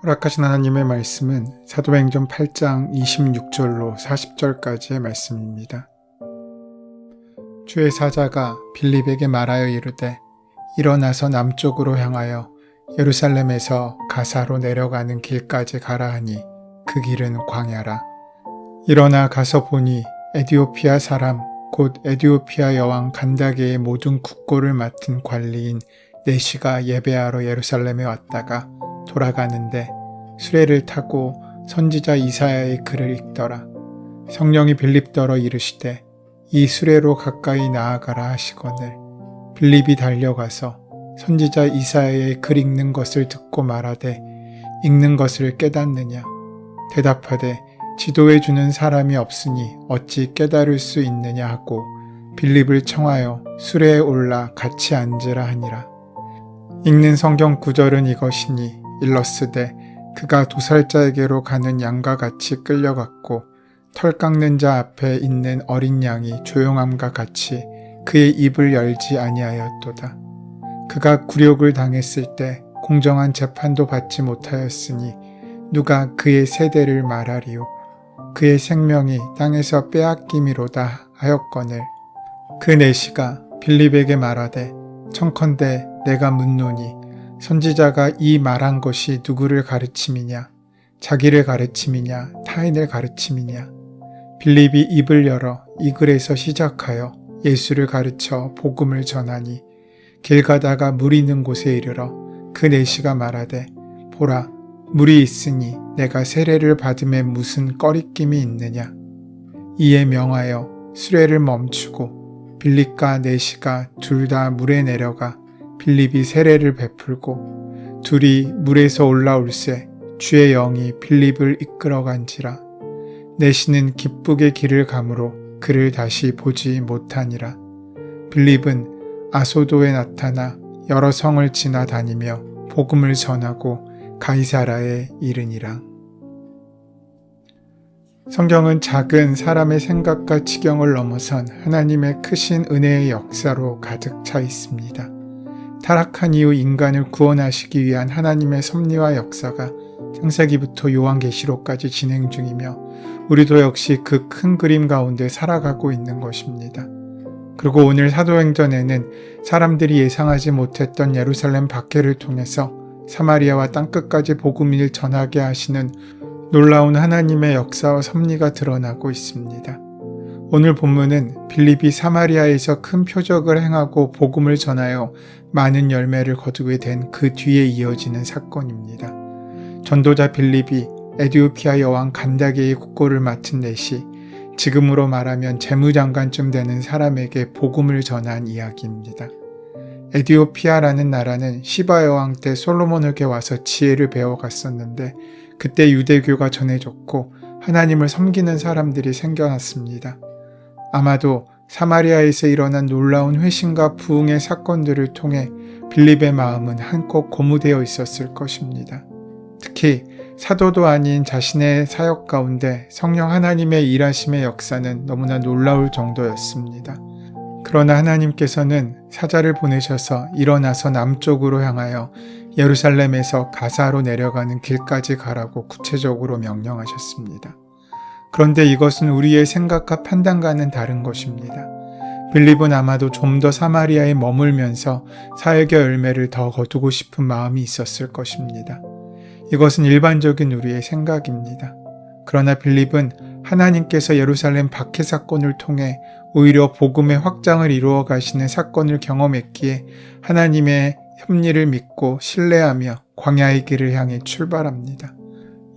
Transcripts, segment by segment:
허락하신 하나님의 말씀은 사도행전 8장 26절로 40절까지의 말씀입니다. 주의 사자가 빌립에게 말하여 이르되 일어나서 남쪽으로 향하여 예루살렘에서 가사로 내려가는 길까지 가라 하니 그 길은 광야라. 일어나 가서 보니 에디오피아 사람 곧 에디오피아 여왕 간다게의 모든 국고를 맡은 관리인 네시가 예배하러 예루살렘에 왔다가 돌아가는데 수레를 타고 선지자 이사야의 글을 읽더라. 성령이 빌립더러 이르시되 이 수레로 가까이 나아가라 하시거늘 빌립이 달려가서 선지자 이사야의 글 읽는 것을 듣고 말하되 읽는 것을 깨닫느냐? 대답하되 지도해 주는 사람이 없으니 어찌 깨달을 수 있느냐 하고 빌립을 청하여 수레에 올라 같이 앉으라 하니라. 읽는 성경 구절은 이것이니 일러스되 그가 도살자에게로 가는 양과 같이 끌려갔고 털 깎는 자 앞에 있는 어린 양이 조용함과 같이 그의 입을 열지 아니하였도다. 그가 굴욕을 당했을 때 공정한 재판도 받지 못하였으니 누가 그의 세대를 말하리요. 그의 생명이 땅에서 빼앗김이로다 하였거늘 그 네시가 빌립에게 말하되 청컨대 내가 묻노니 선지자가 이 말한 것이 누구를 가르침이냐? 자기를 가르침이냐? 타인을 가르침이냐? 빌립이 입을 열어 이 글에서 시작하여 예수를 가르쳐 복음을 전하니 길 가다가 물 있는 곳에 이르러 그 네시가 말하되 보라 물이 있으니 내가 세례를 받음에 무슨 꺼리낌이 있느냐? 이에 명하여 수레를 멈추고 빌립과 네시가 둘 다 물에 내려가 빌립이 세례를 베풀고 둘이 물에서 올라올새 주의 영이 빌립을 이끌어간지라. 네시는 기쁘게 길을 가므로 그를 다시 보지 못하니라. 빌립은 아소도에 나타나 여러 성을 지나다니며 복음을 전하고 가이사라에 이르니라. 성경은 작은 사람의 생각과 지경을 넘어선 하나님의 크신 은혜의 역사로 가득 차 있습니다. 타락한 이후 인간을 구원하시기 위한 하나님의 섭리와 역사가 창세기부터 요한계시록까지 진행 중이며 우리도 역시 그 큰 그림 가운데 살아가고 있는 것입니다. 그리고 오늘 사도행전에는 사람들이 예상하지 못했던 예루살렘 박해를 통해서 사마리아와 땅끝까지 복음을 전하게 하시는 놀라운 하나님의 역사와 섭리가 드러나고 있습니다. 오늘 본문은 빌립이 사마리아에서 큰 표적을 행하고 복음을 전하여 많은 열매를 거두게 된 그 뒤에 이어지는 사건입니다. 전도자 빌립이 에디오피아 여왕 간다게의 국고를 맡은 네시, 지금으로 말하면 재무장관쯤 되는 사람에게 복음을 전한 이야기입니다. 에디오피아라는 나라는 시바 여왕 때 솔로몬에게 와서 지혜를 배워갔었는데 그때 유대교가 전해졌고 하나님을 섬기는 사람들이 생겨났습니다. 아마도 사마리아에서 일어난 놀라운 회심과 부흥의 사건들을 통해 빌립의 마음은 한껏 고무되어 있었을 것입니다. 특히 사도도 아닌 자신의 사역 가운데 성령 하나님의 일하심의 역사는 너무나 놀라울 정도였습니다. 그러나 하나님께서는 사자를 보내셔서 일어나서 남쪽으로 향하여 예루살렘에서 가사로 내려가는 길까지 가라고 구체적으로 명령하셨습니다. 그런데 이것은 우리의 생각과 판단과는 다른 것입니다. 빌립은 아마도 좀 더 사마리아에 머물면서 사역의 열매를 더 거두고 싶은 마음이 있었을 것입니다. 이것은 일반적인 우리의 생각입니다. 그러나 빌립은 하나님께서 예루살렘 박해 사건을 통해 오히려 복음의 확장을 이루어 가시는 사건을 경험했기에 하나님의 섭리를 믿고 신뢰하며 광야의 길을 향해 출발합니다.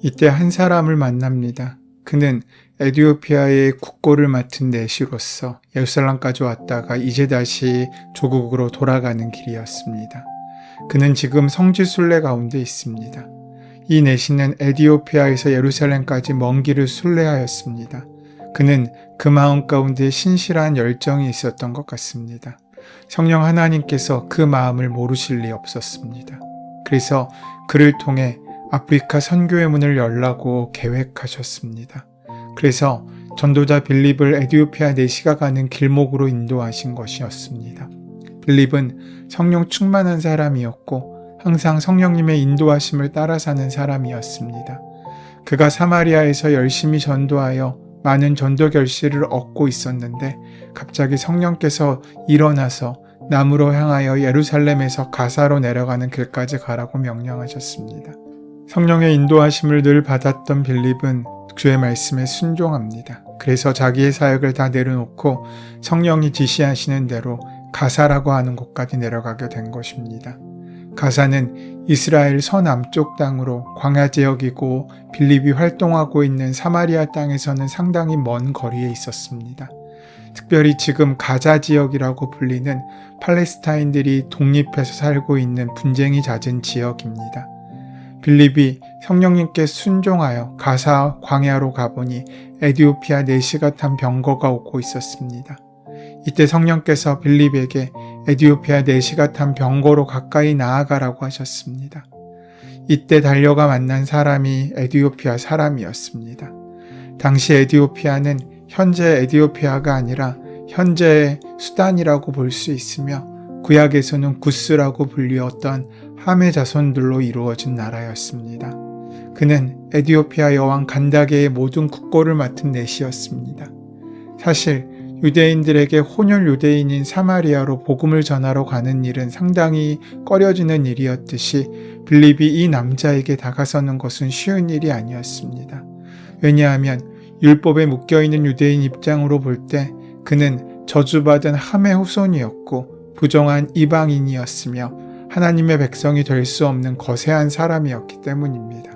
이때 한 사람을 만납니다. 그는 에디오피아의 국고를 맡은 네시로서 예루살렘까지 왔다가 이제 다시 조국으로 돌아가는 길이었습니다. 그는 지금 성지순례 가운데 있습니다. 이 네시는 에디오피아에서 예루살렘까지 먼 길을 순례하였습니다. 그는 그 마음 가운데 신실한 열정이 있었던 것 같습니다. 성령 하나님께서 그 마음을 모르실 리 없었습니다. 그래서 그를 통해 아프리카 선교의 문을 열라고 계획하셨습니다. 그래서 전도자 빌립을 에디오피아 내시가 가는 길목으로 인도하신 것이었습니다. 빌립은 성령 충만한 사람이었고 항상 성령님의 인도하심을 따라 사는 사람이었습니다. 그가 사마리아에서 열심히 전도하여 많은 전도 결실을 얻고 있었는데 갑자기 성령께서 일어나서 남으로 향하여 예루살렘에서 가사로 내려가는 길까지 가라고 명령하셨습니다. 성령의 인도하심을 늘 받았던 빌립은 주의 말씀에 순종합니다. 그래서 자기의 사역을 다 내려놓고 성령이 지시하시는 대로 가사라고 하는 곳까지 내려가게 된 것입니다. 가사는 이스라엘 서남쪽 땅으로 광야 지역이고 빌립이 활동하고 있는 사마리아 땅에서는 상당히 먼 거리에 있었습니다. 특별히 지금 가자 지역이라고 불리는 팔레스타인들이 독립해서 살고 있는 분쟁이 잦은 지역입니다. 빌립이 성령님께 순종하여 가사 광야로 가보니 에디오피아 내시가 탄 병거가 오고 있었습니다. 이때 성령께서 빌립에게 에디오피아 내시가 탄 병거로 가까이 나아가라고 하셨습니다. 이때 달려가 만난 사람이 에디오피아 사람이었습니다. 당시 에디오피아는 현재 에디오피아가 아니라 현재의 수단이라고 볼 수 있으며 구약에서는 구스라고 불리었던 함의 자손들로 이루어진 나라였습니다. 그는 에디오피아 여왕 간다게의 모든 국고를 맡은 내시였습니다. 사실 유대인들에게 혼혈 유대인인 사마리아로 복음을 전하러 가는 일은 상당히 꺼려지는 일이었듯이 빌립이 이 남자에게 다가서는 것은 쉬운 일이 아니었습니다. 왜냐하면 율법에 묶여있는 유대인 입장으로 볼 때 그는 저주받은 함의 후손이었고 부정한 이방인이었으며 하나님의 백성이 될 수 없는 거세한 사람이었기 때문입니다.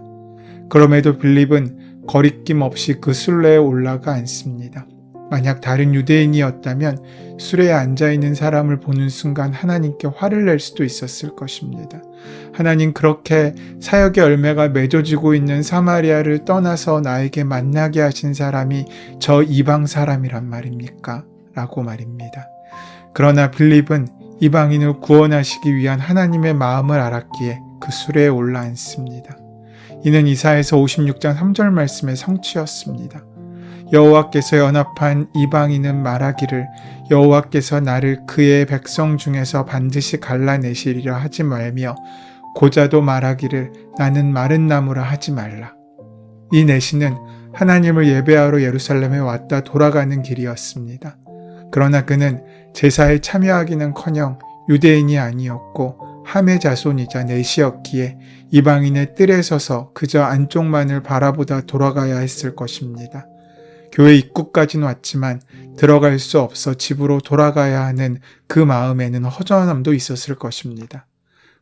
그럼에도 빌립은 거리낌 없이 그 순례에 올라가 앉습니다. 만약 다른 유대인이었다면 수레에 앉아있는 사람을 보는 순간 하나님께 화를 낼 수도 있었을 것입니다. 하나님 그렇게 사역의 열매가 맺어지고 있는 사마리아를 떠나서 나에게 만나게 하신 사람이 저 이방 사람이란 말입니까? 라고 말입니다. 그러나 빌립은 이방인을 구원하시기 위한 하나님의 마음을 알았기에 그 수레에 올라앉습니다. 이는 이사야서 56장 3절 말씀의 성취였습니다. 여호와께서 연합한 이방인은 말하기를 여호와께서 나를 그의 백성 중에서 반드시 갈라내시리라 하지 말며 고자도 말하기를 나는 마른 나무라 하지 말라. 이 내시는 하나님을 예배하러 예루살렘에 왔다 돌아가는 길이었습니다. 그러나 그는 제사에 참여하기는커녕 유대인이 아니었고 함의 자손이자 내시였기에 이방인의 뜰에 서서 그저 안쪽만을 바라보다 돌아가야 했을 것입니다. 교회 입구까지는 왔지만 들어갈 수 없어 집으로 돌아가야 하는 그 마음에는 허전함도 있었을 것입니다.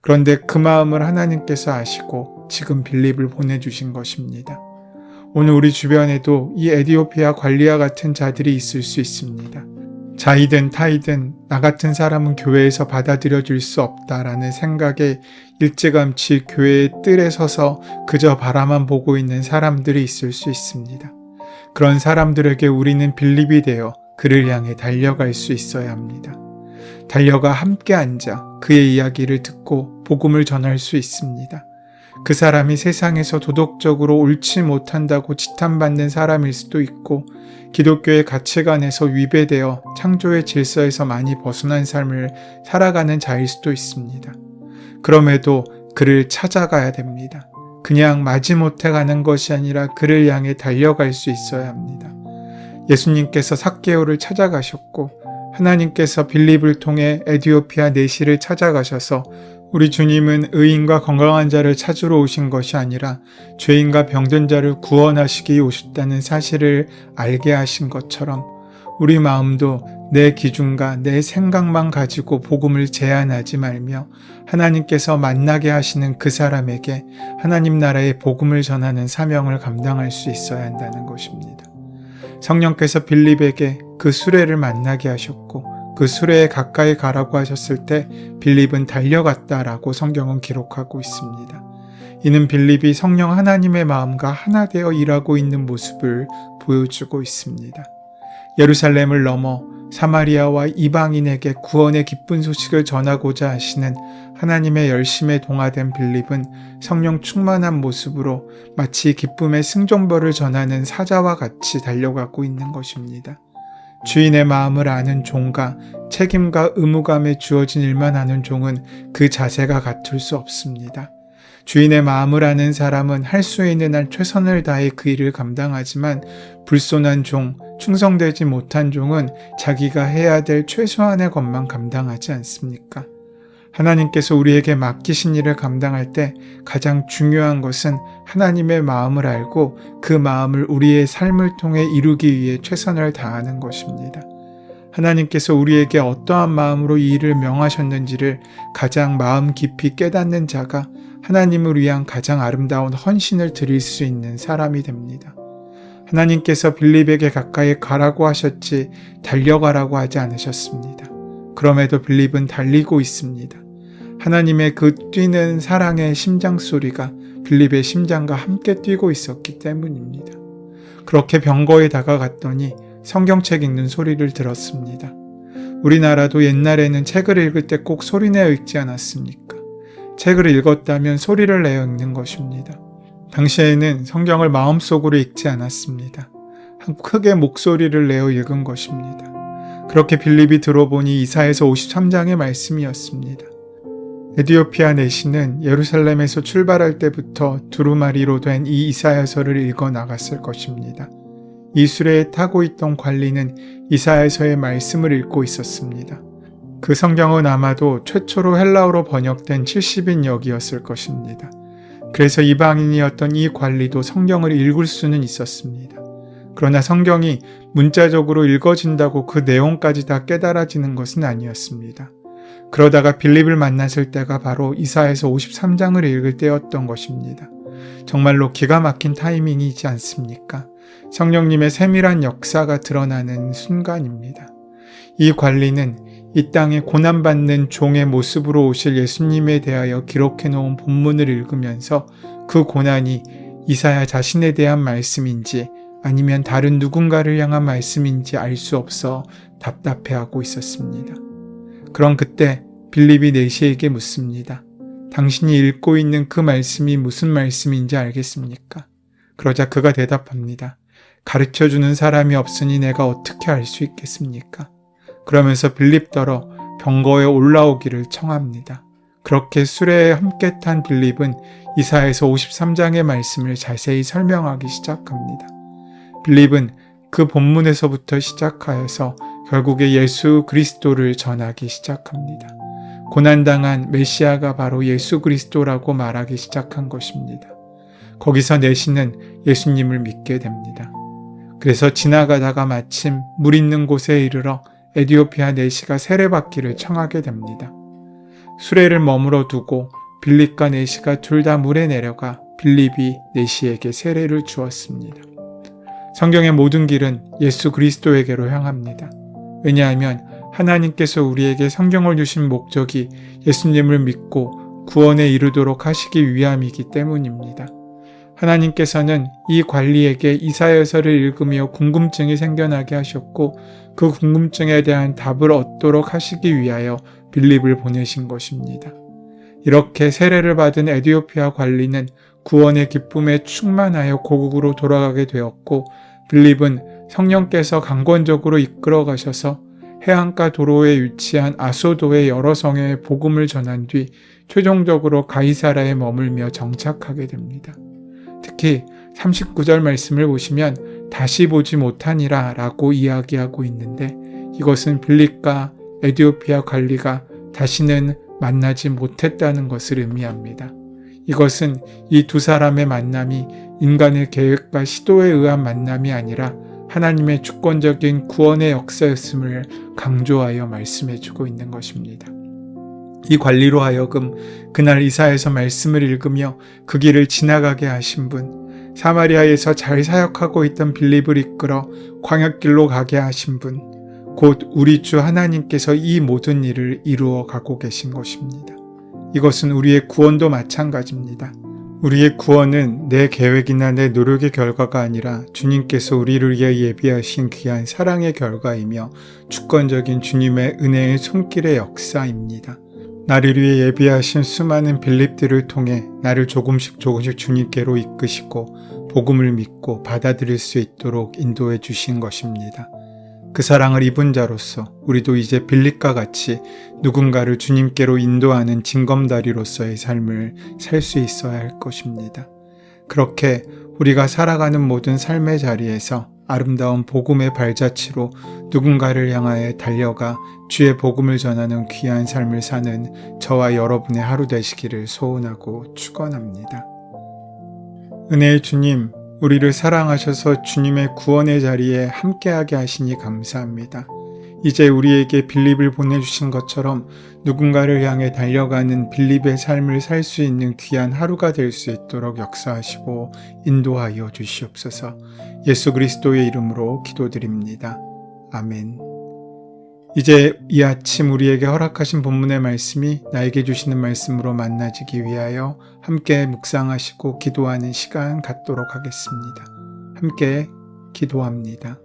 그런데 그 마음을 하나님께서 아시고 지금 빌립을 보내주신 것입니다. 오늘 우리 주변에도 이 에디오피아 관리와 같은 자들이 있을 수 있습니다. 자이든 타이든 나 같은 사람은 교회에서 받아들여질 수 없다라는 생각에 일찌감치 교회의 뜰에 서서 그저 바라만 보고 있는 사람들이 있을 수 있습니다. 그런 사람들에게 우리는 빌립이 되어 그를 향해 달려갈 수 있어야 합니다. 달려가 함께 앉아 그의 이야기를 듣고 복음을 전할 수 있습니다. 그 사람이 세상에서 도덕적으로 옳지 못한다고 지탄받는 사람일 수도 있고 기독교의 가치관에서 위배되어 창조의 질서에서 많이 벗어난 삶을 살아가는 자일 수도 있습니다. 그럼에도 그를 찾아가야 됩니다. 그냥 마지못해 가는 것이 아니라 그를 향해 달려갈 수 있어야 합니다. 예수님께서 삭개오를 찾아가셨고 하나님께서 빌립을 통해 에디오피아 내시를 찾아가셔서 우리 주님은 의인과 건강한 자를 찾으러 오신 것이 아니라 죄인과 병든 자를 구원하시기 위해 오셨다는 사실을 알게 하신 것처럼 우리 마음도 내 기준과 내 생각만 가지고 복음을 제한하지 말며 하나님께서 만나게 하시는 그 사람에게 하나님 나라의 복음을 전하는 사명을 감당할 수 있어야 한다는 것입니다. 성령께서 빌립에게 그 수레를 만나게 하셨고 그 수레에 가까이 가라고 하셨을 때 빌립은 달려갔다라고 성경은 기록하고 있습니다. 이는 빌립이 성령 하나님의 마음과 하나 되어 일하고 있는 모습을 보여주고 있습니다. 예루살렘을 넘어 사마리아와 이방인에게 구원의 기쁜 소식을 전하고자 하시는 하나님의 열심에 동화된 빌립은 성령 충만한 모습으로 마치 기쁨의 승전보를 전하는 사자와 같이 달려가고 있는 것입니다. 주인의 마음을 아는 종과 책임과 의무감에 주어진 일만 하는 종은 그 자세가 같을 수 없습니다. 주인의 마음을 아는 사람은 할 수 있는 한 최선을 다해 그 일을 감당하지만 불손한 종, 충성되지 못한 종은 자기가 해야 될 최소한의 것만 감당하지 않습니까? 하나님께서 우리에게 맡기신 일을 감당할 때 가장 중요한 것은 하나님의 마음을 알고 그 마음을 우리의 삶을 통해 이루기 위해 최선을 다하는 것입니다. 하나님께서 우리에게 어떠한 마음으로 이 일을 명하셨는지를 가장 마음 깊이 깨닫는 자가 하나님을 위한 가장 아름다운 헌신을 드릴 수 있는 사람이 됩니다. 하나님께서 빌립에게 가까이 가라고 하셨지 달려가라고 하지 않으셨습니다. 그럼에도 빌립은 달리고 있습니다. 하나님의 그 뛰는 사랑의 심장 소리가 빌립의 심장과 함께 뛰고 있었기 때문입니다. 그렇게 병거에 다가갔더니 성경책 읽는 소리를 들었습니다. 우리나라도 옛날에는 책을 읽을 때 꼭 소리내어 읽지 않았습니까? 책을 읽었다면 소리를 내어 읽는 것입니다. 당시에는 성경을 마음속으로 읽지 않았습니다. 크게 목소리를 내어 읽은 것입니다. 그렇게 빌립이 들어보니 이사야서 53장의 말씀이었습니다. 에디오피아 내시는 예루살렘에서 출발할 때부터 두루마리로 된 이 이사야서를 읽어 나갔을 것입니다. 이 수레에 타고 있던 관리는 이사야서의 말씀을 읽고 있었습니다. 그 성경은 아마도 최초로 헬라어로 번역된 70인역이었을 것입니다. 그래서 이방인이었던 이 관리도 성경을 읽을 수는 있었습니다. 그러나 성경이 문자적으로 읽어진다고 그 내용까지 다 깨달아지는 것은 아니었습니다. 그러다가 빌립을 만났을 때가 바로 이사야서 53장을 읽을 때였던 것입니다. 정말로 기가 막힌 타이밍이지 않습니까? 성령님의 세밀한 역사가 드러나는 순간입니다. 이 관리는 이 땅에 고난받는 종의 모습으로 오실 예수님에 대하여 기록해 놓은 본문을 읽으면서 그 고난이 이사야 자신에 대한 말씀인지 아니면 다른 누군가를 향한 말씀인지 알 수 없어 답답해하고 있었습니다. 그런 그때 빌립이 내시에게 묻습니다. 당신이 읽고 있는 그 말씀이 무슨 말씀인지 알겠습니까? 그러자 그가 대답합니다. 가르쳐주는 사람이 없으니 내가 어떻게 알 수 있겠습니까? 그러면서 빌립더러 병거에 올라오기를 청합니다. 그렇게 수레에 함께 탄 빌립은 이사야서 53장의 말씀을 자세히 설명하기 시작합니다. 빌립은 그 본문에서부터 시작하여서 결국에 예수 그리스도를 전하기 시작합니다. 고난당한 메시아가 바로 예수 그리스도라고 말하기 시작한 것입니다. 거기서 내시는 예수님을 믿게 됩니다. 그래서 지나가다가 마침 물 있는 곳에 이르러 에디오피아 내시가 세례받기를 청하게 됩니다. 수레를 머물러 두고 빌립과 내시가 둘 다 물에 내려가 빌립이 내시에게 세례를 주었습니다. 성경의 모든 길은 예수 그리스도에게로 향합니다. 왜냐하면 하나님께서 우리에게 성경을 주신 목적이 예수님을 믿고 구원에 이르도록 하시기 위함이기 때문입니다. 하나님께서는 이 관리에게 이사야서를 읽으며 궁금증이 생겨나게 하셨고 그 궁금증에 대한 답을 얻도록 하시기 위하여 빌립을 보내신 것입니다. 이렇게 세례를 받은 에디오피아 관리는 구원의 기쁨에 충만하여 고국으로 돌아가게 되었고 빌립은 성령께서 강권적으로 이끌어 가셔서 해안가 도로에 위치한 아소도의 여러 성에 복음을 전한 뒤 최종적으로 가이사라에 머물며 정착하게 됩니다. 특히 39절 말씀을 보시면 다시 보지 못하니라 라고 이야기하고 있는데 이것은 빌립과 에디오피아 관리가 다시는 만나지 못했다는 것을 의미합니다. 이것은 이 두 사람의 만남이 인간의 계획과 시도에 의한 만남이 아니라 하나님의 주권적인 구원의 역사였음을 강조하여 말씀해주고 있는 것입니다. 이 관리로 하여금 그날 이사야서 말씀을 읽으며 그 길을 지나가게 하신 분, 사마리아에서 잘 사역하고 있던 빌립을 이끌어 광야길로 가게 하신 분, 곧 우리 주 하나님께서 이 모든 일을 이루어 가고 계신 것입니다. 이것은 우리의 구원도 마찬가지입니다. 우리의 구원은 내 계획이나 내 노력의 결과가 아니라 주님께서 우리를 위해 예비하신 귀한 사랑의 결과이며 주권적인 주님의 은혜의 손길의 역사입니다. 나를 위해 예비하신 수많은 빌립들을 통해 나를 조금씩 주님께로 이끄시고 복음을 믿고 받아들일 수 있도록 인도해 주신 것입니다. 그 사랑을 입은 자로서 우리도 이제 빌립과 같이 누군가를 주님께로 인도하는 징검다리로서의 삶을 살 수 있어야 할 것입니다. 그렇게 우리가 살아가는 모든 삶의 자리에서 아름다운 복음의 발자취로 누군가를 향하여 달려가 주의 복음을 전하는 귀한 삶을 사는 저와 여러분의 하루 되시기를 소원하고 축원합니다. 은혜의 주님, 우리를 사랑하셔서 주님의 구원의 자리에 함께하게 하시니 감사합니다. 이제 우리에게 빌립을 보내주신 것처럼 누군가를 향해 달려가는 빌립의 삶을 살 수 있는 귀한 하루가 될 수 있도록 역사하시고 인도하여 주시옵소서. 예수 그리스도의 이름으로 기도드립니다. 아멘. 이제 이 아침 우리에게 허락하신 본문의 말씀이 나에게 주시는 말씀으로 만나지기 위하여 함께 묵상하시고 기도하는 시간 갖도록 하겠습니다. 함께 기도합니다.